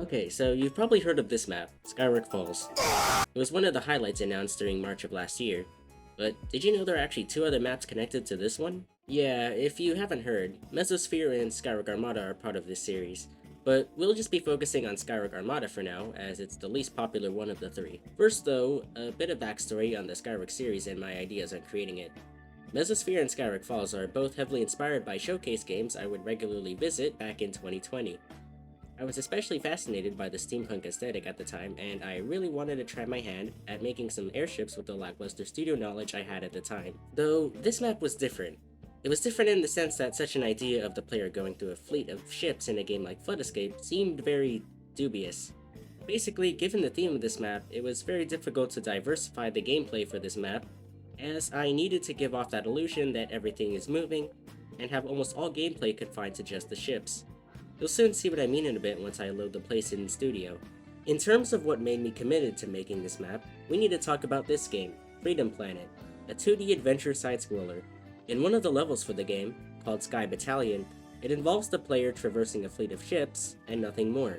Okay, so you've probably heard of this map, Skyward Falls. It was one of the highlights announced during March of last year. But did you know there are actually two other maps connected to this one? Yeah, if you haven't heard, Mesosphere and Skyward Armada are part of this series. But we'll just be focusing on Skyward Armada for now, as it's the least popular one of the three. First though, a bit of backstory on the Skyward series and my ideas on creating it. Mesosphere and Skyward Falls are both heavily inspired by showcase games I would regularly visit back in 2020. I was especially fascinated by the steampunk aesthetic at the time, and I really wanted to try my hand at making some airships with the lackluster studio knowledge I had at the time. Though, this map was different. It was different in the sense that such an idea of the player going through a fleet of ships in a game like Flood Escape seemed very dubious. Basically, given the theme of this map, it was very difficult to diversify the gameplay for this map, as I needed to give off that illusion that everything is moving, and have almost all gameplay confined to just the ships. You'll soon see what I mean in a bit once I load the place in studio. In terms of what made me committed to making this map, we need to talk about this game, Freedom Planet, a 2D adventure side-scroller. In one of the levels for the game, called Sky Battalion, it involves the player traversing a fleet of ships, and nothing more.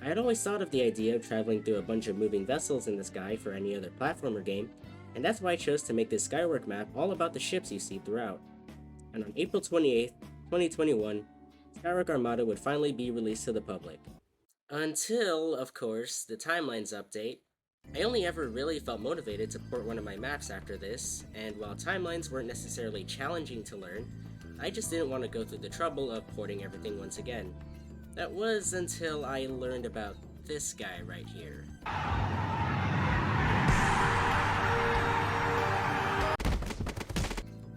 I had always thought of the idea of traveling through a bunch of moving vessels in the sky for any other platformer game, and that's why I chose to make this Skywork map all about the ships you see throughout. And on April 28th, 2021, Skyward Armada would finally be released to the public. Until, of course, the timelines update. I only ever really felt motivated to port one of my maps after this, and while timelines weren't necessarily challenging to learn, I just didn't want to go through the trouble of porting everything once again. That was until I learned about this guy right here.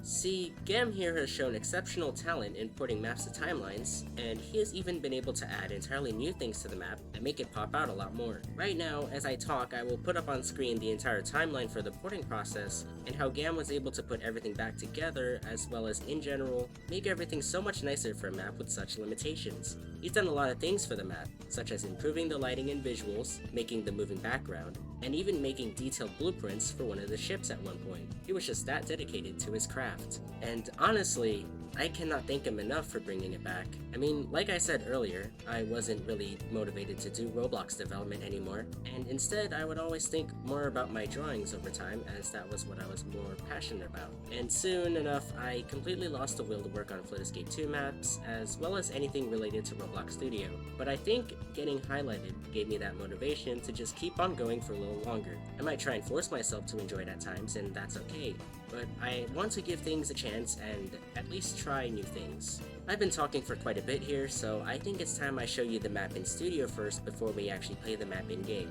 See, Gam here has shown exceptional talent in porting maps to timelines, and he has even been able to add entirely new things to the map that make it pop out a lot more. Right now, as I talk, I will put up on screen the entire timeline for the porting process, and how Gam was able to put everything back together, as well as, in general, make everything so much nicer for a map with such limitations. He's done a lot of things for the map, such as improving the lighting and visuals, making the moving background, and even making detailed blueprints for one of the ships at one point. He was just that dedicated to his craft. And honestly, I cannot thank him enough for bringing it back. I mean, like I said earlier, I wasn't really motivated to do Roblox development anymore, and instead I would always think more about my drawings over time, as that was what I was more passionate about. And soon enough, I completely lost the will to work on Flood Escape 2 maps, as well as anything related to Roblox Studio. But I think getting highlighted gave me that motivation to just keep on going for a little longer. I might try and force myself to enjoy it at times, and that's okay, but I want to give things a chance and at least try new things. I've been talking for quite a bit here, so I think it's time I show you the map in studio first before we actually play the map in game,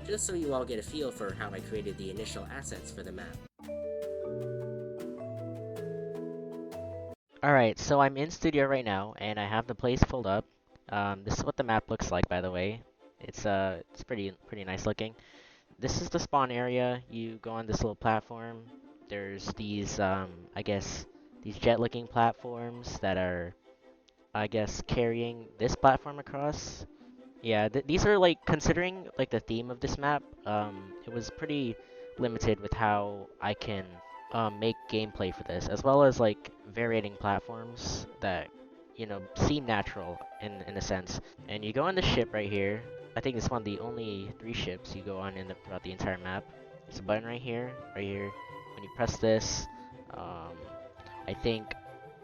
just so you all get a feel for how I created the initial assets for the map. Alright, so I'm in studio right now, and I have the place pulled up. This is what the map looks like, by the way. It's pretty nice looking. This is the spawn area. You go on this little platform. There's these, I guess, these jet-looking platforms that are, I guess, carrying this platform across. Yeah, these are like, considering like the theme of this map, it was pretty limited with how I can make gameplay for this, as well as like varying platforms that, seem natural in a sense. And you go on the ship right here. I think it's one of the only 3 ships you go on throughout the entire map. There's a button right here, right here. When you press this, um, I think,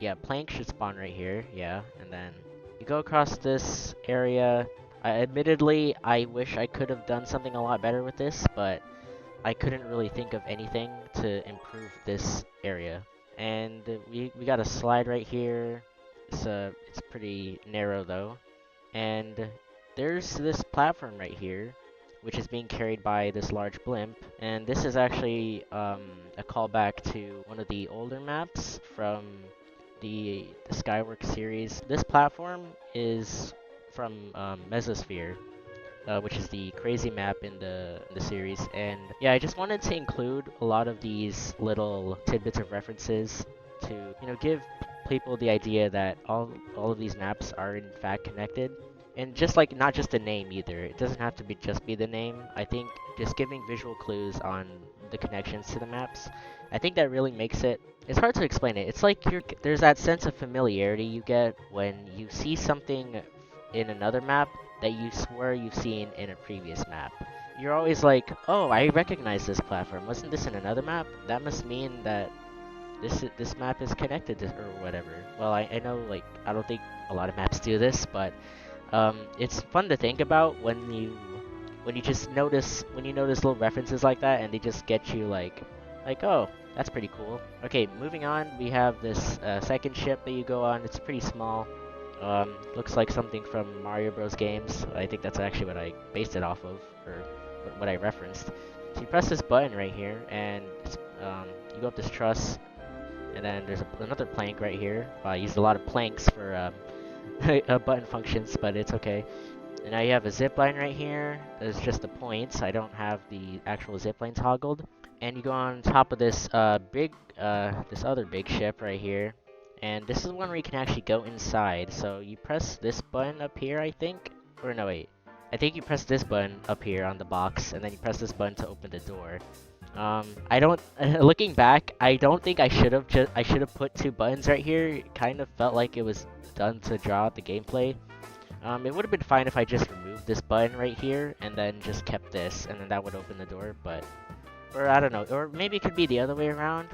yeah, plank should spawn right here, yeah, and then you go across this area. Admittedly, I wish I could have done something a lot better with this, but I couldn't really think of anything to improve this area. And we got a slide right here. It's pretty narrow though. And there's this platform right here, which is being carried by this large blimp. And this is actually a callback to one of the older maps from the Skyworks series. This platform is from Mesosphere, which is the crazy map in the series. And yeah, I just wanted to include a lot of these little tidbits of references to, give people the idea that all of these maps are in fact connected. And just like, not just the name either. It doesn't have to be just be the name. I think just giving visual clues on the connections to the maps, I think that really makes it. It's hard to explain it. It's like there's that sense of familiarity you get when you see something in another map, that you swear you've seen in a previous map. You're always like, oh, I recognize this platform. Wasn't this in another map? That must mean that this map is connected to or whatever. Well, I know like I don't think a lot of maps do this, but it's fun to think about when you just notice when you notice little references like that, and they just get you like oh, that's pretty cool. Okay, moving on, we have this second ship that you go on. It's pretty small. Looks like something from Mario Bros. Games. I think that's actually what I based it off of, or what I referenced. So you press this button right here, and you go up this truss, and then there's another plank right here. I used a lot of planks for button functions, but it's okay. And now you have a zip line right here. There's just the points. I don't have the actual zip line toggled. And you go on top of this this other big ship right here. And this is one where you can actually go inside. So you press this button up here, I think. Or no, wait. I think you press this button up here on the box, and then you press this button to open the door. I don't. Looking back, I don't think I should have put two buttons right here. It kind of felt like it was done to draw out the gameplay. It would have been fine if I just removed this button right here and then just kept this, and then that would open the door. But, or I don't know, or maybe it could be the other way around.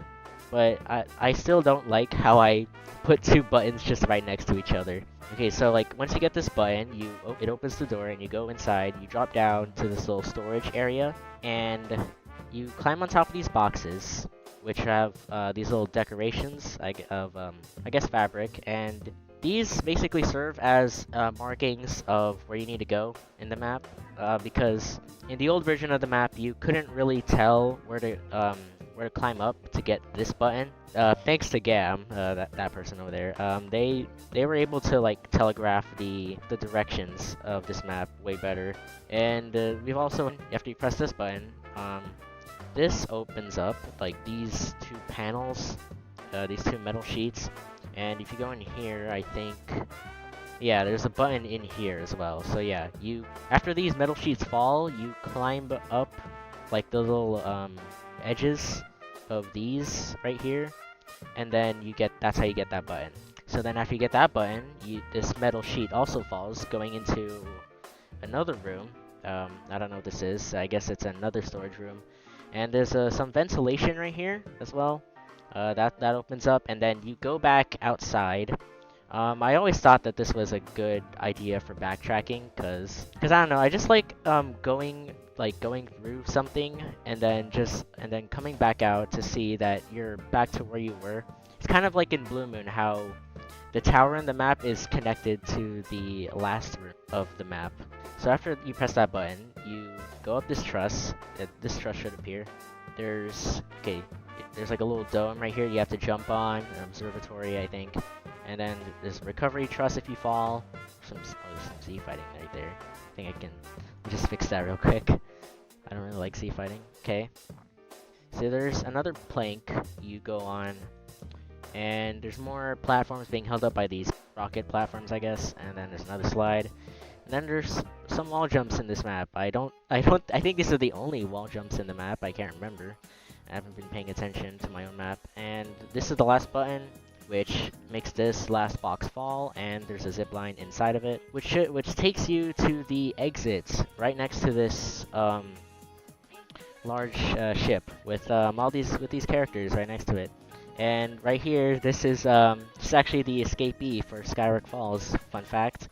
But I still don't like how I put two buttons just right next to each other. Okay, so like once you get this button, it opens the door and you go inside. You drop down to this little storage area, and you climb on top of these boxes, which have these little decorations I guess fabric, and these basically serve as markings of where you need to go in the map, because in the old version of the map you couldn't really tell where to climb up to get this button. Thanks to Gam, that person over there, they were able to like telegraph the directions of this map way better. And we've also, after you press this button, this opens up like these two panels, these two metal sheets. And if you go in here, I think, yeah, there's a button in here as well. So yeah, after these metal sheets fall, you climb up like the little edges of these right here, and then that's how you get that button. So then after you get that button, this metal sheet also falls, going into another room. I don't know what this is. I guess it's another storage room. And there's some ventilation right here as well. That opens up, and then you go back outside. I always thought that this was a good idea for backtracking, cause I don't know, I just like going through something and then coming back out to see that you're back to where you were. It's kind of like in Blue Moon, how the tower in the map is connected to the last room of the map. So after you press that button, you go up this truss. This truss should appear. There's like a little dome right here you have to jump on, an observatory, I think. And then there's a recovery truss if you fall. There's some sea fighting right there. I think I can just fix that real quick. I don't really like sea fighting. Okay. So there's another plank you go on, and there's more platforms being held up by these rocket platforms, I guess. And then there's another slide. And then there's some wall jumps in this map. I think these are the only wall jumps in the map. I can't remember. I haven't been paying attention to my own map. And this is the last button, which makes this last box fall, and there's a zip line inside of it, which takes you to the exits right next to this large ship with all these characters right next to it. And right here, this is actually the escapee for Skyrock Falls. Fun fact.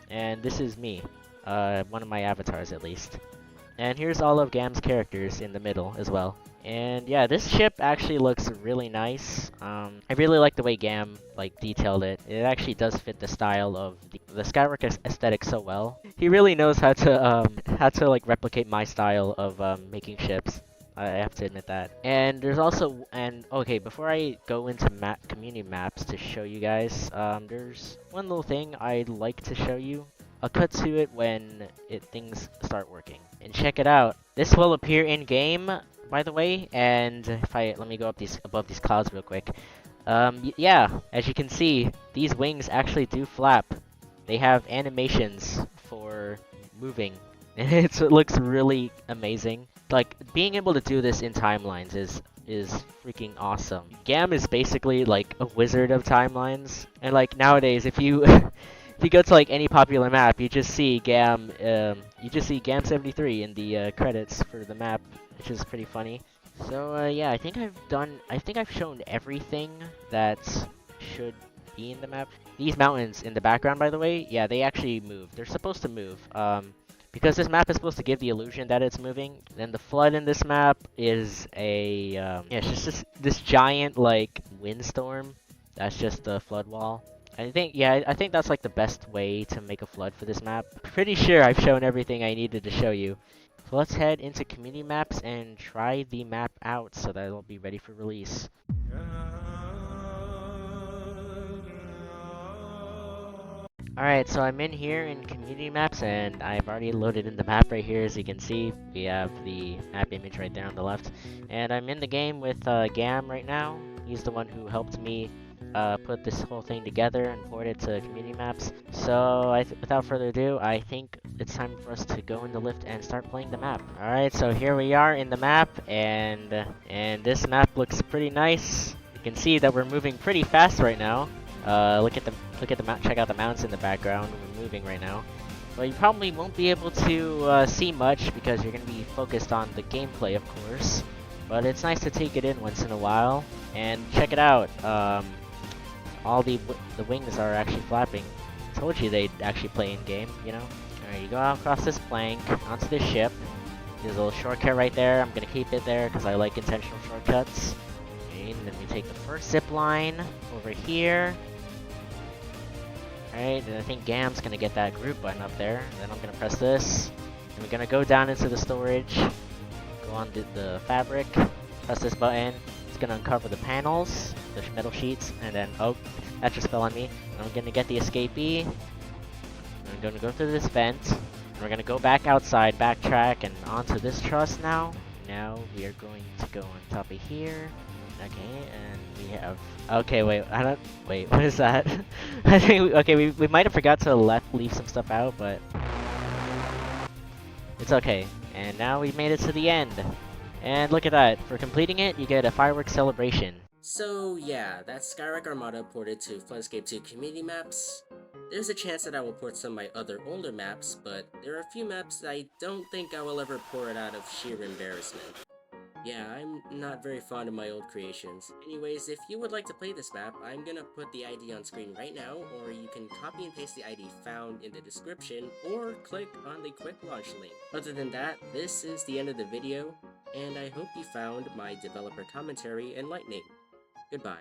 And this is me, one of my avatars at least. And here's all of Gam's characters in the middle as well. And yeah, this ship actually looks really nice. I really like the way Gam detailed it. It actually does fit the style of the Skyrock aesthetic so well. He really knows how to replicate my style of making ships. I have to admit that. And there's also okay, before I go into community maps to show you guys, there's one little thing I'd like to show you. I'll cut to it when things start working. And check it out. This will appear in game, by the way. And let me go up above these clouds real quick. Yeah, as you can see, these wings actually do flap. They have animations for moving. It looks really amazing. Like, being able to do this in timelines is freaking awesome. Gam is basically like a wizard of timelines. And like nowadays, if you if you go to like any popular map, you just see Gam 73 in the credits for the map, which is pretty funny. So yeah, I think I've shown everything that should be in the map. These mountains in the background, by the way, yeah, they actually move. They're supposed to move. Because this map is supposed to give the illusion that it's moving. Then the flood in this map is yeah, it's just this giant like windstorm. That's just the flood wall. I think that's like the best way to make a flood for this map. Pretty sure I've shown everything I needed to show you. So let's head into community maps and try the map out so that it'll be ready for release. Alright, so I'm in here in community maps and I've already loaded in the map right here. As you can see, we have the map image right there on the left. And I'm in the game with Gam right now. He's the one who helped me put this whole thing together and port it to community maps. So without further ado, I think it's time for us to go in the lift and start playing the map. Alright, so here we are in the map, and this map looks pretty nice. You can see that we're moving pretty fast right now. Look at the mount. Check out the mountains in the background. We're moving right now. But you probably won't be able to see much because you're gonna be focused on the gameplay, of course. But it's nice to take it in once in a while and check it out. All the wings are actually flapping. Told you they'd actually play in game, you know. All right, you go out across this plank onto this ship. There's a little shortcut right there. I'm gonna keep it there because I like intentional shortcuts. And then we take the first zip line over here. Alright, and I think Gam's gonna get that group button up there. Then I'm gonna press this. And we're gonna go down into the storage. Go on the fabric. Press this button. It's gonna uncover the panels, the metal sheets, and then, oh, that just fell on me. And I'm gonna get the escapee. I'm gonna go through this vent. And we're gonna go back outside, backtrack, and onto this truss now. Now we are going to go on top of here. Okay, and we have... Okay, wait, Wait, what is that? I think... we might have forgot to leave some stuff out, but... It's okay. And now we made it to the end. And look at that. For completing it, you get a fireworks celebration. So yeah, that's Skywreck Armada ported to Floodscape 2 community maps. There's a chance that I will port some of my other older maps, but there are a few maps that I don't think I will ever port out of sheer embarrassment. Yeah, I'm not very fond of my old creations. Anyways, if you would like to play this map, I'm gonna put the ID on screen right now, or you can copy and paste the ID found in the description, or click on the quick launch link. Other than that, this is the end of the video, and I hope you found my developer commentary enlightening. Goodbye.